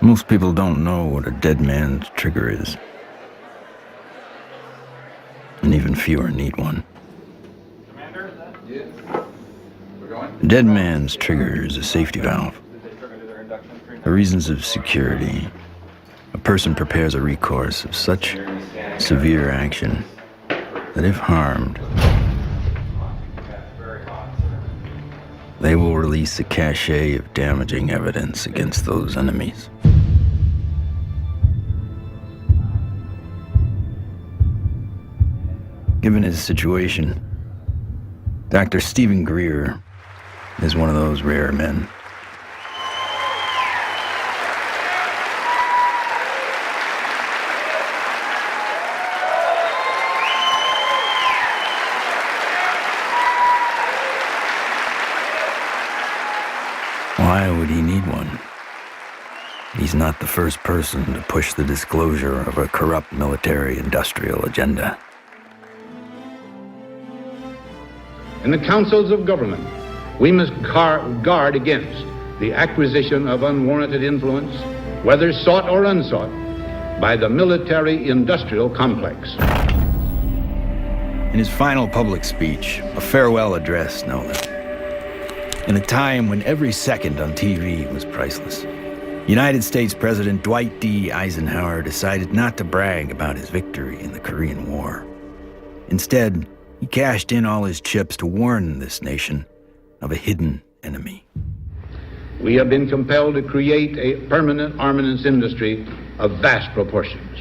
Most people don't know what a dead man's trigger is. And even fewer need one. Commander, is that? Yeah. We're going? A dead man's trigger is a safety valve. For reasons of security, a person prepares a recourse of such severe action that if harmed, they will release a cache of damaging evidence against those enemies. Given his situation, Dr. Stephen Greer is one of those rare men. Why would he need one? He's not the first person to push the disclosure of a corrupt military-industrial agenda. In the councils of government, we must guard against the acquisition of unwarranted influence, whether sought or unsought, by the military-industrial complex. In his final public speech, a farewell address, no less, in a time when every second on TV was priceless, United States President Dwight D. Eisenhower decided not to brag about his victory in the Korean War. Instead, he cashed in all his chips to warn this nation of a hidden enemy. We have been compelled to create a permanent armaments industry of vast proportions.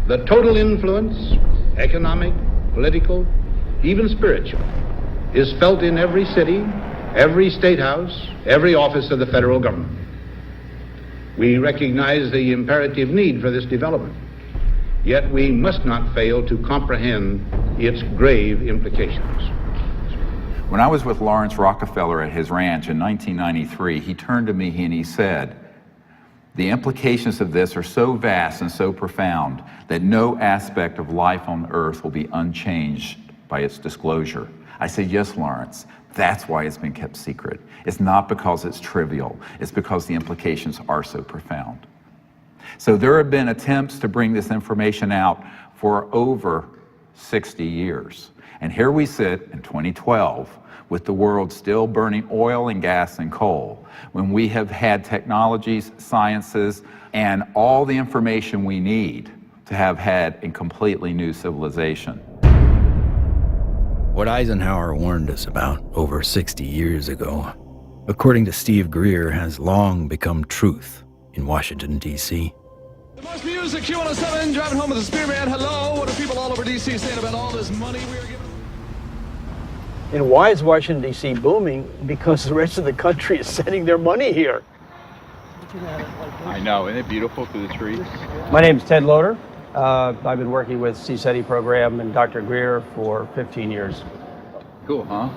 The total influence, economic, political, even spiritual, is felt in every city, every state house, every office of the federal government. We recognize the imperative need for this development, yet we must not fail to comprehend its grave implications. When I was with Lawrence Rockefeller at his ranch in 1993, he turned to me and he said, "The implications of this are so vast and so profound that no aspect of life on Earth will be unchanged by its disclosure." I said, "Yes, Lawrence, that's why it's been kept secret. It's not because it's trivial, it's because the implications are so profound." So there have been attempts to bring this information out for over 60 years. And here we sit in 2012 with the world still burning oil and gas and coal, when we have had technologies, sciences, and all the information we need to have had a completely new civilization. What Eisenhower warned us about over 60 years ago, according to Steve Greer, has long become truth in Washington, D.C. The most music, Q107, driving home with the Spearman. Hello, what are people all over D.C. saying about all this money we are giving? And why is Washington, D.C. booming? Because the rest of the country is sending their money here. I know, isn't it beautiful through the trees? My name is Ted Loader. I've been working with CSETI program and Dr. Greer for 15 years. Cool, huh?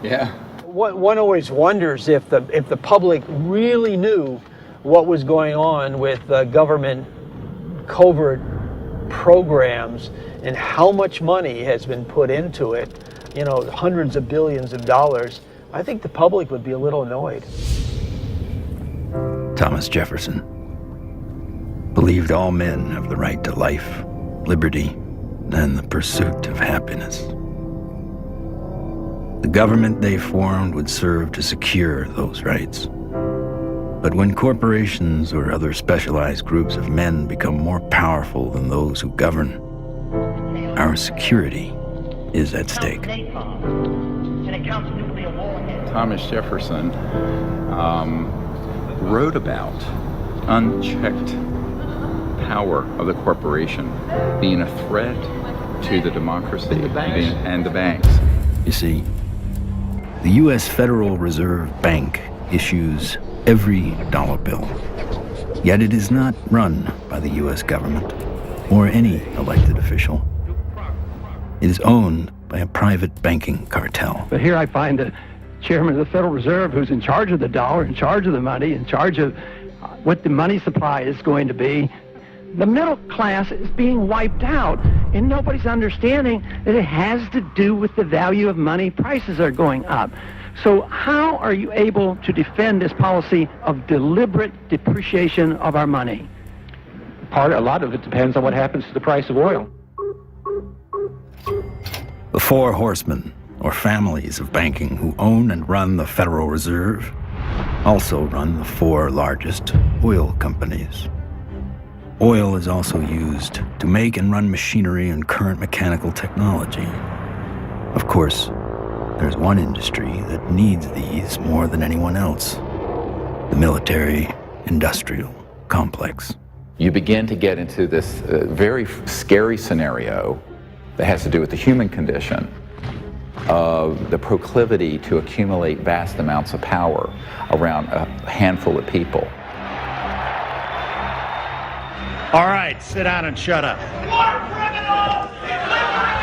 Yeah. One always wonders if the public really knew what was going on with government covert programs and how much money has been put into it, you know, hundreds of billions of dollars. I think the public would be a little annoyed. Thomas Jefferson believed all men have the right to life, liberty, and the pursuit of happiness. The government they formed would serve to secure those rights. But when corporations or other specialized groups of men become more powerful than those who govern, our security is at stake. Thomas Jefferson wrote about unchecked power of the corporation being a threat to the democracy and the banks. You see, the U.S. Federal Reserve Bank issues every dollar bill, yet it is not run by the U.S. government or any elected official. It is owned by a private banking cartel. But here I find the chairman of the Federal Reserve, who's in charge of the dollar, in charge of the money, in charge of what the money supply is going to be. The middle class is being wiped out. And nobody's understanding that it has to do with the value of money. Prices are going up. So how are you able to defend this policy of deliberate depreciation of our money? A lot of it depends on what happens to the price of oil. The four horsemen, or families of banking who own and run the Federal Reserve, also run the four largest oil companies. Oil is also used to make and run machinery and current mechanical technology. Of course, there's one industry that needs these more than anyone else: the military-industrial complex. You begin to get into this very scary scenario that has to do with the human condition, of the proclivity to accumulate vast amounts of power around a handful of people. All right, sit down and shut up.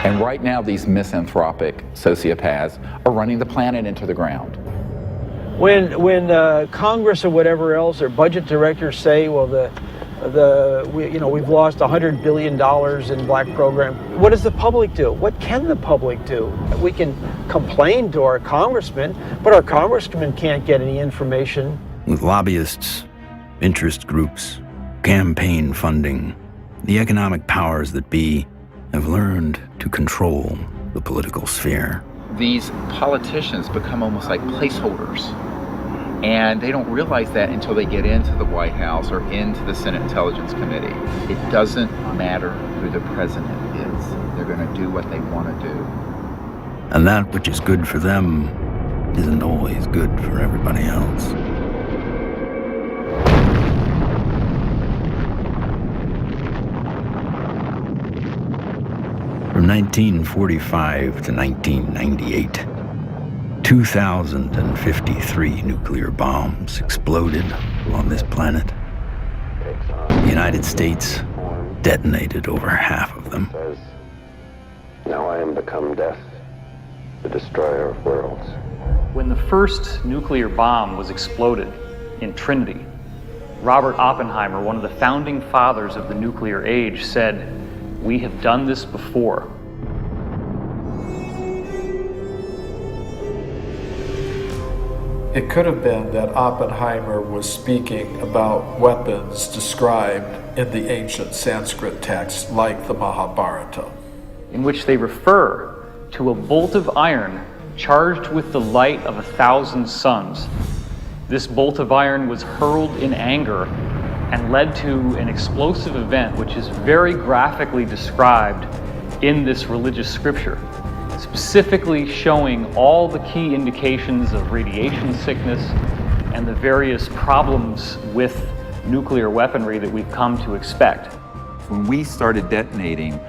And right now, these misanthropic sociopaths are running the planet into the ground. When Congress or whatever else or budget directors say, well, we've lost $100 billion in black program, what does the public do? What can the public do? We can complain to our congressmen, but our congressmen can't get any information. With lobbyists, interest groups, campaign funding, the economic powers that be have learned to control the political sphere. These politicians become almost like placeholders. And they don't realize that until they get into the White House or into the Senate Intelligence Committee. It doesn't matter who the president is. They're going to do what they want to do. And that which is good for them isn't always good for everybody else. From 1945 to 1998, 2,053 nuclear bombs exploded on this planet. The United States detonated over half of them. Now I am become death, the destroyer of worlds. When the first nuclear bomb was exploded in Trinity, Robert Oppenheimer, one of the founding fathers of the nuclear age, said, "We have done this before." It could have been that Oppenheimer was speaking about weapons described in the ancient Sanskrit texts like the Mahabharata, in which they refer to a bolt of iron charged with the light of 1,000 suns. This bolt of iron was hurled in anger and led to an explosive event which is very graphically described in this religious scripture, specifically showing all the key indications of radiation sickness and the various problems with nuclear weaponry that we've come to expect. When we started detonating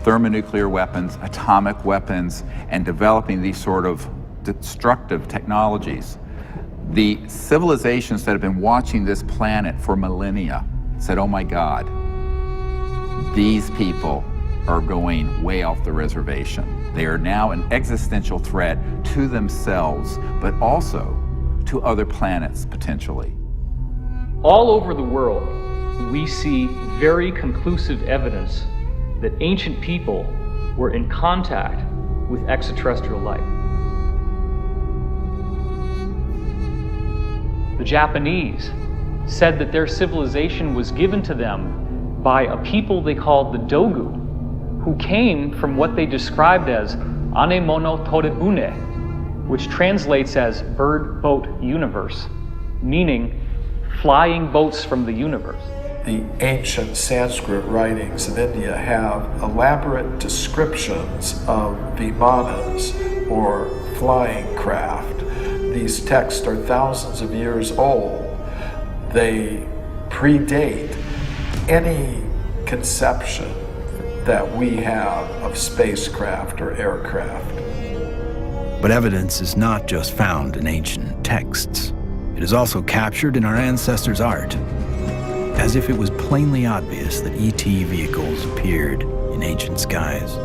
thermonuclear weapons, atomic weapons, and developing these sort of destructive technologies, the civilizations that have been watching this planet for millennia said, oh my God, these people are going way off the reservation. They are now an existential threat to themselves, but also to other planets, potentially. All over the world, we see very conclusive evidence that ancient people were in contact with extraterrestrial life. The Japanese said that their civilization was given to them by a people they called the Dogu, who came from what they described as Anemono Torebune, which translates as bird boat universe, meaning flying boats from the universe. The ancient Sanskrit writings of India have elaborate descriptions of vimanas, or flying craft. These texts are thousands of years old. They predate any conception that we have of spacecraft or aircraft. But evidence is not just found in ancient texts. It is also captured in our ancestors' art, as if it was plainly obvious that ET vehicles appeared in ancient skies.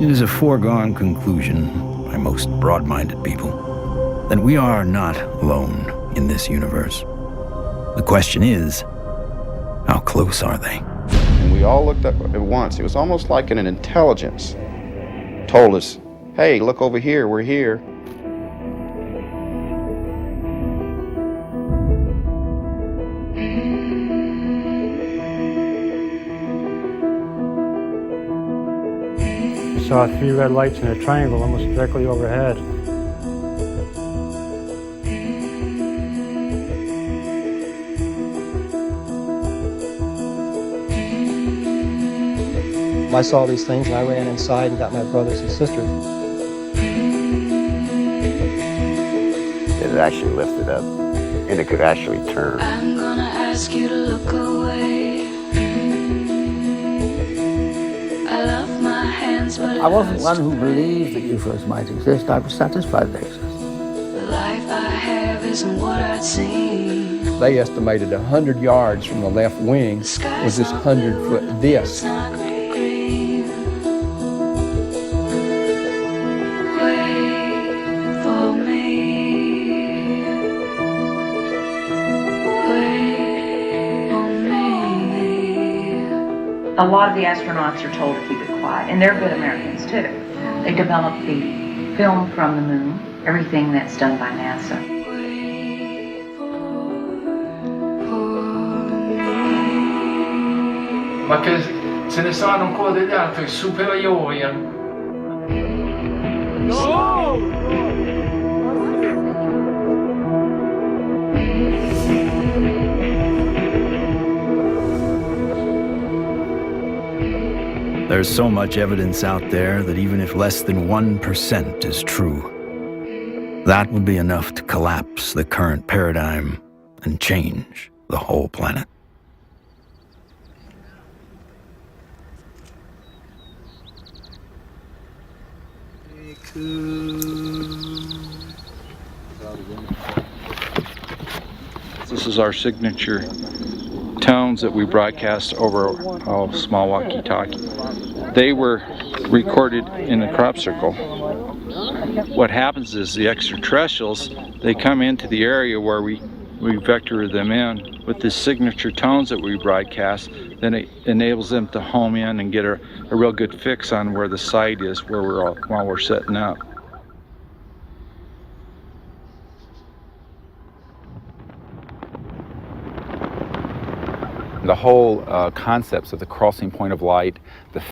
It is a foregone conclusion by most broad-minded people that we are not alone in this universe. The question is, how close are they? And we all looked up at once. It was almost like an intelligence told us, hey, look over here, we're here. We saw 3 red lights in a triangle almost directly overhead. I saw these things and I ran inside and got my brothers and sisters. It had actually lifted up, and it could actually turn. I'm gonna ask you to look away. I love my hands, but I wasn't one who believed that UFOs might exist. I was satisfied they exist. the life I have isn't what I'd seen. They estimated 100 yards from the left wing was this 100-foot disc. A lot of the astronauts are told to keep it quiet, and they're good Americans too. They develop the film from the moon, everything that's done by NASA. Ma che se ne sanno ancora degli altri superiori. No! There's so much evidence out there that even if less than 1% is true, that would be enough to collapse the current paradigm and change the whole planet. This is our signature tones that we broadcast over a small walkie-talkie. They were recorded in the crop circle. What happens is the extraterrestrials, they come into the area where we vector them in with the signature tones that we broadcast. Then it enables them to home in and get a real good fix on where the site is while we're setting up. The whole concepts of the crossing point of light, the